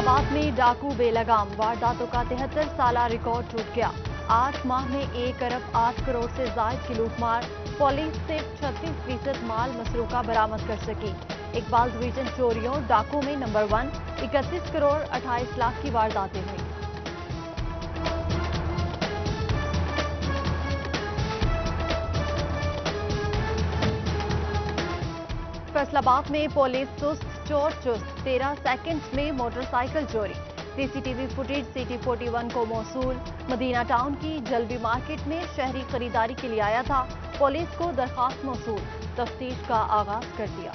आबाद में डाकू बेलगाम, वारदातों का 73 साला रिकॉर्ड टूट गया। 8 माह में 1 अरब 8 करोड़ से जायद की लूटमार। पुलिस सिर्फ 36% माल मसरूका बरामद कर सकी। इकबाल डिवीजन चोरियों डाकू में नंबर 1, 31 करोड़ 28 लाख की वारदातें हुई। फैसलाबाद में पुलिस सुस्त चोर चुस्त, 13 सेकंड्स में मोटरसाइकिल चोरी। सीसीटीवी फुटेज सिटी 41 को मौसूल। मदीना टाउन की जलवी मार्केट में शहरी खरीदारी के लिए आया था। पुलिस को दरखास्त मौसूल, तफ्तीश का आगाज कर दिया।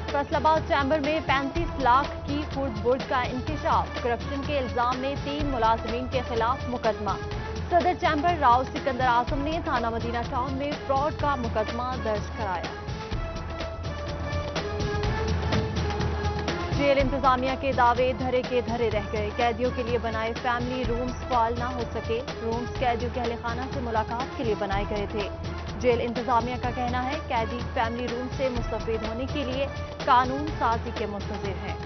फैसलाबाद चैम्बर में 35 लाख की खुर्द बुर्द का इंकशाफ। करप्शन के इल्जाम में 3 मुलाजमीन के खिलाफ मुकदमा। सदर चैम्बर राव सिकंदर आजम ने थाना मदीना टाउन में फ्रॉड का मुकदमा दर्ज कराया। जेल इंतजामिया के दावे धरे के धरे रह गए। कैदियों के लिए बनाए फैमिली रूम्स फाल ना हो सके। रूम्स कैदियों के अहले खाना से मुलाकात के लिए बनाए गए थे। जेल इंतजामिया का कहना है कैदी फैमिली रूम से मुस्तफीद होने के लिए कानून साजी के मुंतजिर हैं।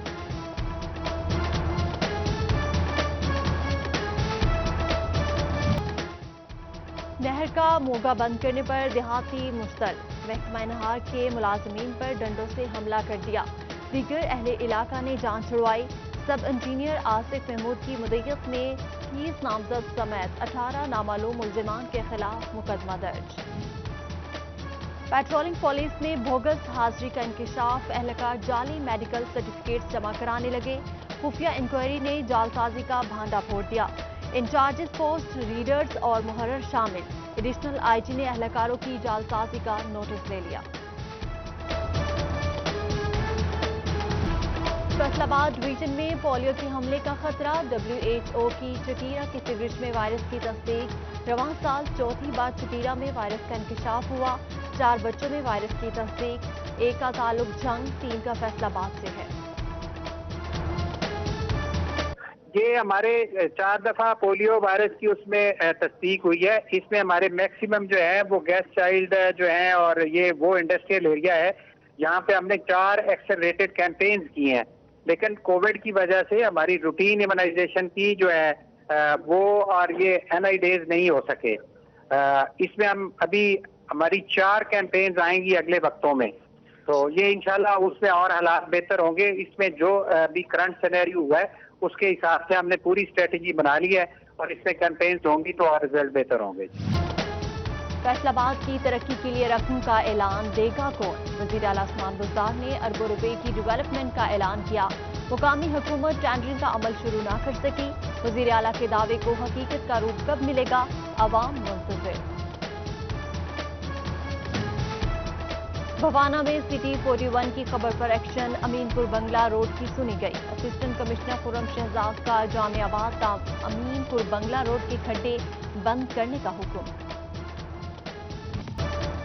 नहर का मोगा बंद करने पर देहाती मुश्तल। महकमा नहार के मुलाजमीन पर डंडों से हमला कर दिया। दीगर अहले इलाका ने जान छुड़वाई। सब इंजीनियर आसिफ महमूद की मुद्दत में 30 नामजद समेत 18 नामालूम मुल्जिमान के खिलाफ मुकदमा दर्ज। पेट्रोलिंग पुलिस में बोगस हाजिरी का इंकशाफ। एहलकार जाली मेडिकल सर्टिफिकेट जमा कराने लगे। खुफिया इंक्वायरी ने जालसाजी का भांडा फोड़ दिया। इंचार्जेस पोस्ट रीडर्स और मुहर्रर शामिल। एडिशनल आईजी ने एहलकारों की जालसाजी का नोटिस ले लिया। फैसलाबाद डिवीजन में पोलियो के हमले का खतरा। WHO की चकीरा के सीवरेज में वायरस की तस्दीक। रवां साल चौथी बार चकीरा में वायरस का इंकशाफ हुआ। 4 बच्चों में वायरस की तस्दीक। 1 का ताल्लुक जंग, 3 का फैसलाबाद से है। ये हमारे 4 दफा पोलियो वायरस की उसमें तस्दीक हुई है। इसमें हमारे मैक्सिमम जो है वो गेस्ट चाइल्ड जो हैं और ये वो इंडस्ट्रियल एरिया है। यहाँ पे हमने 4 एक्सेलरेटेड कैंपेन्स किए हैं, लेकिन कोविड की वजह से हमारी रूटीन इम्यूनाइजेशन की जो है वो और ये NI डेज नहीं हो सके। इसमें हम अभी हमारी 4 कैंपेन्स आएंगी अगले वक्तों में, तो ये इंशाल्लाह उसमें और हालात बेहतर होंगे। इसमें जो अभी करंट सिनेरियो हुआ है उसके हिसाब से हमने पूरी स्ट्रेटेजी बना ली है और इसमें कैंपेन्स होंगी तो और रिजल्ट बेहतर होंगे। फैसलाबाद की तरक्की के लिए रकम का ऐलान देगा कौन? वजीर आला उस्मान बुज़दार ने अरबों रुपए की डेवलपमेंट का ऐलान किया। मुकामी हुकूमत टेंडरिंग का अमल शुरू ना कर सकी। वजीर आला के दावे को हकीकत का रूप कब मिलेगा, अवाम मुंतज़िर। भवाना में सिटी 41 की खबर पर एक्शन। अमीनपुर बंगला रोड की सुनी गई। असिस्टेंट कमिश्नर खुर्रम शहजाद का जामियाबाद अमीनपुर बंगला रोड के खड्डे बंद करने का हुक्म।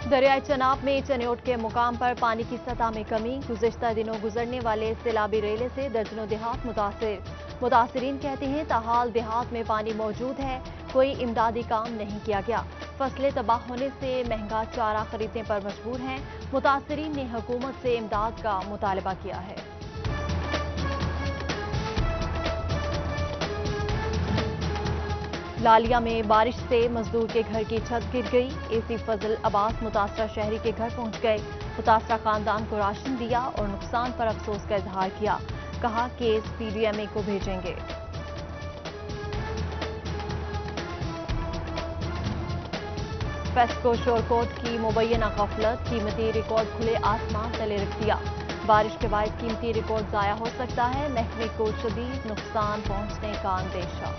दरियाए चनाब में चन्योट के मुकाम पर पानी की सतह में कमी। गुज़िश्ता दिनों गुजरने वाले सैलाबी रेले से दर्जनों देहात मुतासिर। मुतासिरीन कहते हैं ताहाल देहात में पानी मौजूद है, कोई इमदादी काम नहीं किया गया। फसलें तबाह होने से महंगा चारा खरीदने पर मजबूर हैं। मुतासिरीन ने हुकूमत से इमदाद का मुतालबा किया है। लालिया में बारिश से मजदूर के घर की छत गिर गई। एसी फजल अब्बास मुतासरा शहरी के घर पहुंच गए। मुतासरा खानदान को राशन दिया और नुकसान पर अफसोस का इजहार किया। कहा केस PDMA को भेजेंगे। फेस्को शोरकोट की मुबैना गफलत। कीमती रिकॉर्ड खुले आसमान तले रख दिया। बारिश के बाद कीमती रिकॉर्ड जाया हो सकता है। महकमे को शदीद नुकसान पहुंचने का अंदेशा।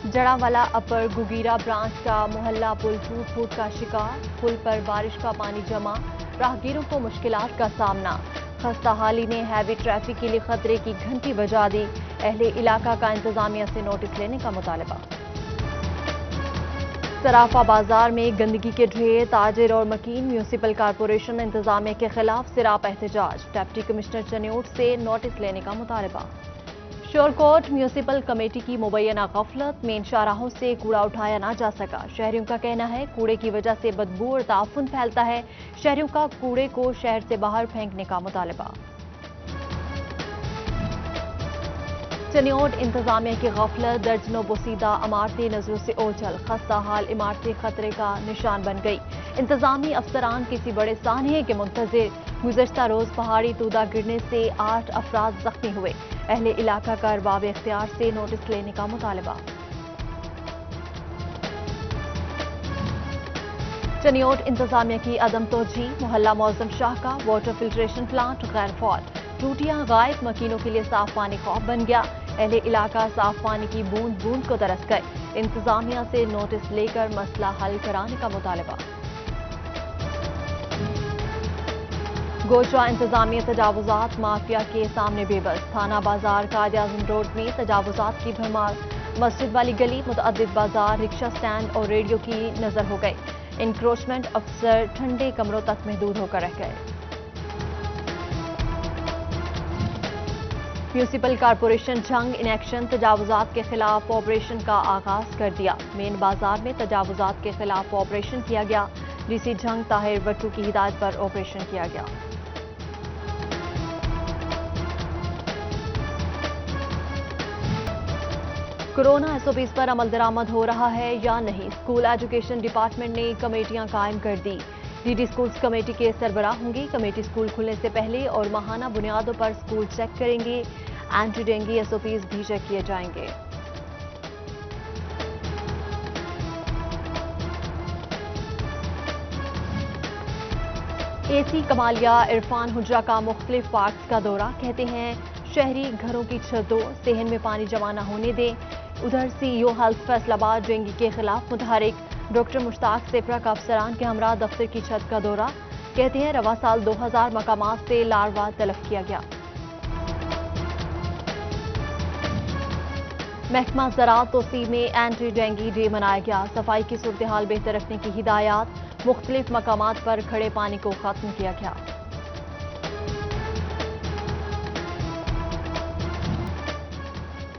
जड़ावाला अपर गुगीरा ब्रांच का मोहल्ला पुल टूट फूट का शिकार। पुल पर बारिश का पानी जमा, राहगीरों को मुश्किलात का सामना। खस्ता हाली ने हैवी ट्रैफिक के लिए खतरे की घंटी बजा दी। अहले इलाका का इंतजामिया से नोटिस लेने का मुतालबा। सराफा बाजार में गंदगी के ढेर। ताजिर और मकीन म्यूनिसिपल कारपोरेशन इंतजामिया के खिलाफ सिराप एहतजाज। डिप्टी कमिश्नर चन्योट से नोटिस लेने का मुतालबा। शोरकोट म्यूनिसिपल कमेटी की मुबैना गफलत, मेन शाहराहों से कूड़ा उठाया ना जा सका। शहरियों का कहना है कूड़े की वजह से बदबू और ताफुन फैलता है। शहरियों का कूड़े को शहर से बाहर फेंकने का मुतालबा। चनियोट इंतजामिया की गफलत, दर्जनों बोसीदा इमारतें नजरों से ओझल, खस्ता हाल इमारतें खतरे का निशान बन गई। इंतजामी अफसरान किसी बड़े सानिए के मुंतजिर। गुज़श्ता रोज पहाड़ी तूदा गिरने से 8 अफराद जख्मी हुए। अहले इलाका का अरबाब इख्तियार से नोटिस लेने का मुतालबा। चनियोट इंतजामिया की अदम तोजी, मोहल्ला मौजम शाह का वाटर फिल्ट्रेशन प्लांट गैर फौल, टूटियां गायब, मकीनों के लिए साफ पानी खौफ बन गया। अहले इलाका साफ पानी की बूंद बूंद को तरस गए। इंतजामिया से नोटिस लेकर मसला हल कराने का मुतालबा। गोशा इंतजामिया तजावुजात माफिया के सामने बेबस, थाना बाजार कायद-ए-आज़म रोड में तजावुजात की भरमार। मस्जिद वाली गली, मुतअद्दिद बाजार, रिक्शा स्टैंड और रेडियो की नजर हो गए। इंक्रोचमेंट अफसर ठंडे कमरों तक महदूद होकर रह गए। म्यूनिसिपल कारपोरेशन जंग इन एक्शन, तजावुजात के खिलाफ ऑपरेशन का आगाज कर दिया। मेन बाजार में तजावुजात के खिलाफ ऑपरेशन किया गया। डीसी जंग ताहिर वट्टू की हिदायत पर ऑपरेशन किया गया। कोरोना एसओपीज पर अमल दरामद हो रहा है या नहीं, स्कूल एजुकेशन डिपार्टमेंट ने कमेटियां कायम कर दी। डीडी स्कूल्स कमेटी के सरबराह होंगे। कमेटी स्कूल खुलने से पहले और माहाना बुनियादों पर स्कूल चेक करेंगे। एंटी डेंगू एसओपीज भी चेक किए जाएंगे। एसी कमालिया इरफान हुज्जा का मुख्तलिफ पार्क्स का दौरा, कहते हैं शहरी घरों की छतों सेहन में पानी जमा न होने दें। उधर सीईओ हेल्थ फैसलाबाद डेंगू के खिलाफ मुतहरिक। डॉक्टर मुश्ताक सेफरा का अफसरान के हमरा दफ्तर की छत का दौरा, कहते हैं रवा साल 2000 मकामात से लार्वा तलब किया गया। महकमा ज़राअत तोसी में एंटी डेंगू डे मनाया गया। सफाई की सूरत हाल बेहतर रखने की हिदायत। मुख्तलिफ मकामात पर खड़े पानी को खत्म किया गया।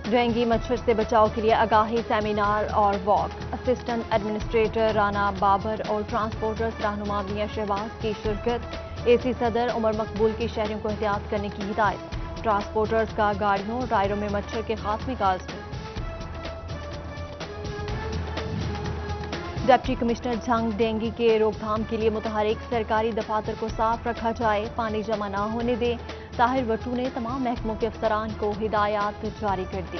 डेंगू मच्छर से बचाव के लिए आगाही सेमिनार और walk. Assistant administrator Rana Babar और ट्रांसपोर्टर्स रहनुमा मियां शहबाज की शिरकत। एसी सदर उमर मकबूल की शहरियों को एहतियात करने की हिदायत। ट्रांसपोर्टर्स का गाड़ियों और टायरों में मच्छर के खात्मे का अज़्म। डिप्टी कमिश्नर जंग डेंगू के रोकथाम के लिए मुतहरिक, सरकारी दफातर को साफ रखा जाए, पानी जमा न होने दें। ताहिर वट्टू ने तमाम महकमों के अफसरान को हिदायत जारी कर दी।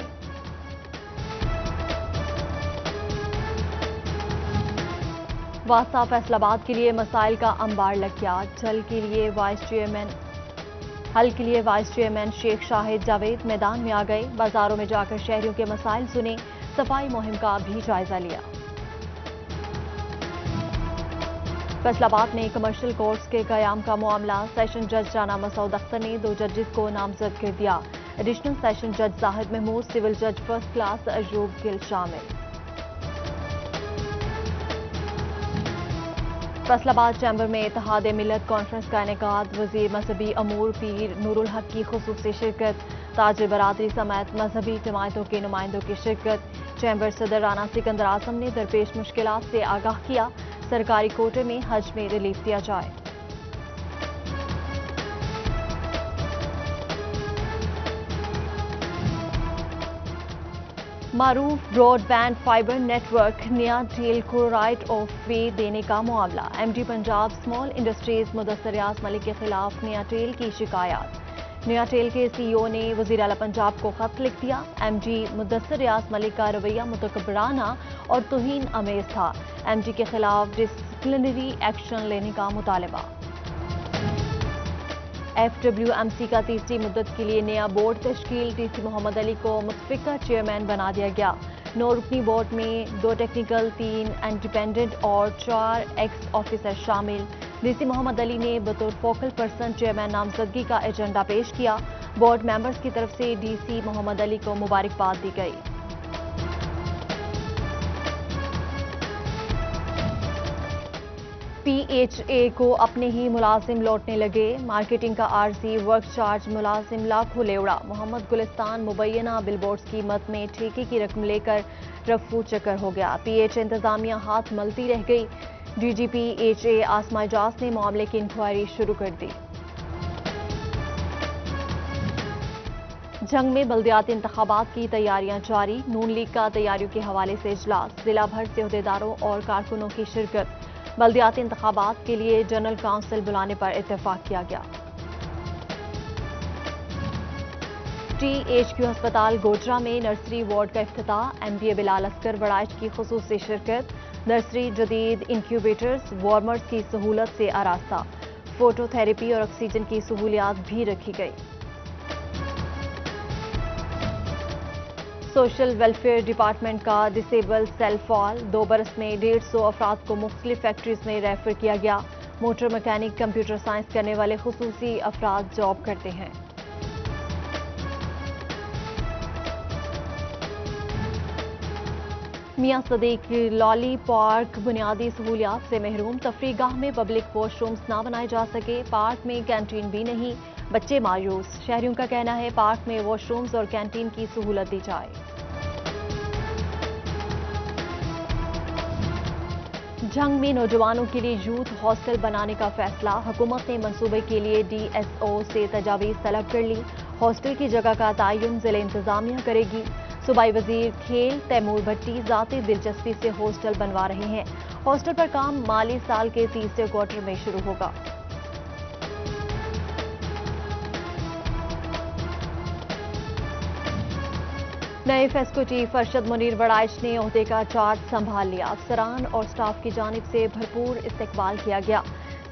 वासा फैसलाबाद के लिए मसाइल का अंबार लग गया। हल के लिए वाइस चेयरमैन शेख शाहिद जावेद मैदान में आ गए। बाजारों में जाकर शहरियों के मसाइल सुने, सफाई मुहिम का भी जायजा लिया। फैसलाबाद में कमर्शियल कोर्ट्स के कयाम का मामला, सेशन जज राना मसूद अख्तर ने 2 जजेस को नामजद कर दिया। एडिशनल सेशन जज जाहिद महमूद, सिविल जज फर्स्ट क्लास अयूब गिल शामिल। फैसलाबाद चैम्बर में इत्तेहाद मिल्लत कॉन्फ्रेंस का इनेकाद। वजीर मजहबी अमूर पीर नूरुल हक की खुसूसी शिरकत। ताजिर बरादरी समेत मजहबी जमायतों के नुमाइंदों की शिरकत। चैम्बर सदर राना सिकंदर आजम ने दरपेश मुश्किलात से आगाह किया, सरकारी कोटे में हज में रिलीफ दिया जाए। मारूफ broadband fibre network Nayatel को राइट ऑफ वे देने का मामला। MD Punjab small industries Mudassir Riaz Malik के खिलाफ नया टेल की शिकायत। नया टेल के सीईओ ने वजीर आला पंजाब को खत लिख दिया। एमडी मुदस्सिर रियाज मलिक का रवैया मुतकब्बराना और तौहीन आमेज था। एमडी के खिलाफ डिसिप्लिनरी एक्शन लेने का मुतालबा। FWMC का तीसरी मुद्दत के लिए नया बोर्ड तश्कील। डीसी मोहम्मद अली को मुतफिका चेयरमैन बना दिया गया। 9 रुकनी बोर्ड में 2 टेक्निकल, 3 इंडिपेंडेंट और 4 एक्स ऑफिसर शामिल। डीसी मोहम्मद अली ने बतौर फोकल पर्सन चेयरमैन नामजदगी का एजेंडा पेश किया। बोर्ड मेंबर्स की तरफ से डीसी मोहम्मद अली को मुबारकबाद दी गई। PHA को अपने ही मुलाजिम लौटने लगे, मार्केटिंग का आरजी वर्क चार्ज मुलाजिम लाखों ले उड़ा। मोहम्मद गुलिस्तान मुबैना बिलबोर्ड्स की मद में ठेके की रकम लेकर रफू चक्कर हो गया। PHA इंतजामिया हाथ मलती रह गई। DGP HA आसमा एजाज ने मामले की इंक्वायरी शुरू कर दी। जंग में बल्दियाती इंतखाबात की तैयारियां जारी, नून लीग का तैयारियों के हवाले से इजलास, जिला भर से अहदेदारों और कारकुनों की शिरकत। बल्दियाती इंतखाबात के लिए जनरल काउंसिल बुलाने पर इत्तेफाक किया गया। THQ अस्पताल गोजरा में नर्सरी वार्ड का इफ्तिताह, MPA बिलाल असगर वड़ाइच की खुसूसी शिरकत। नर्सरी जदीद इंक्यूबेटर्स वार्मर्स की सहूलत से आरास्ता, फोटोथेरेपी और ऑक्सीजन की सहूलियात भी रखी गई। सोशल वेलफेयर डिपार्टमेंट का डिसेबल सेल फॉल, 2 बरस में 150 अफराद को मुख्तलिफ फैक्ट्रीज में रेफर किया गया। मोटर मैकेनिक, कंप्यूटर साइंस करने वाले खुसूसी अफराद जॉब करते हैं। मियां सदीक लॉली पार्क बुनियादी सहूलियात से महरूम, तफरीगाह में पब्लिक वॉशरूम्स ना बनाए जा सके, पार्क में कैंटीन भी नहीं, बच्चे मायूस। शहरियों का कहना है पार्क में वॉशरूम्स और कैंटीन की सहूलत दी जाए। जंग में नौजवानों के लिए यूथ हॉस्टल बनाने का फैसला, हुकूमत ने मंसूबे के लिए DSO से तजावीज़ तलब कर ली। हॉस्टल की जगह का तयन जिला इंतजामिया करेगी। सूबाई वजीर खेल तैमूर भट्टी ज़ाती दिलचस्पी से हॉस्टल बनवा रहे हैं। हॉस्टल पर काम माली साल के तीसरे क्वार्टर में शुरू होगा। नए फेस्को चीफ अरशद मुनीर वड़ाइच ने ओहदे का चार्ज संभाल लिया। अफसरान और स्टाफ की जानिब से भरपूर इस्तकबाल किया गया।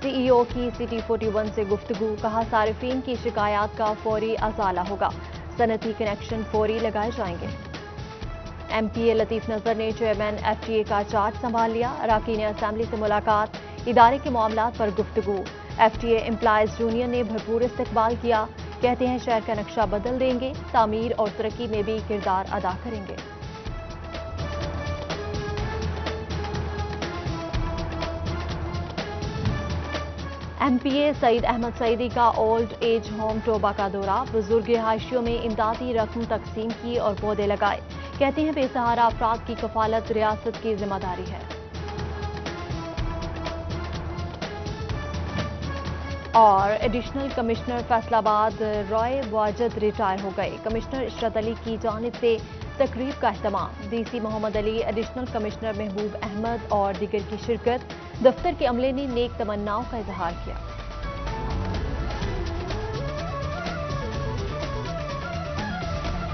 CEO की CT41 से गुफ्तगू, कहा सारिफीन की शिकायत का फौरी अजाला होगा, सनती कनेक्शन फौरी लगाए जाएंगे। MPA लतीफ नजर ने चेयरमैन FTA का चार्ज संभाल लिया। अरकान असेंबली से मुलाकात, इदारे के मामलात पर गुफ्तगू। FTA एम्प्लॉयज यूनियन ने भरपूर इस्तकबाल किया, कहते हैं शहर का नक्शा बदल देंगे, तामीर और तरक्की में भी किरदार अदा करेंगे। MPA सईद अहमद सईदी का ओल्ड एज होम टोबा का दौरा, बुजुर्ग रिहायशियों में इमदादी रकम तकसीम की और पौधे लगाए, कहते हैं बेसहारा अफराद की कफालत रियासत की जिम्मेदारी है। और additional commissioner Faisalabad Roy Wajid retire हो गए, कमिश्नर इशरत अली की जानिब से तकरीब का अहतमाम। DC Mohammad Ali, additional commissioner Mehboob Ahmad और दीगर की शिरकत। दफ्तर के अमले ने नेक तमन्नाओं का इजहार किया।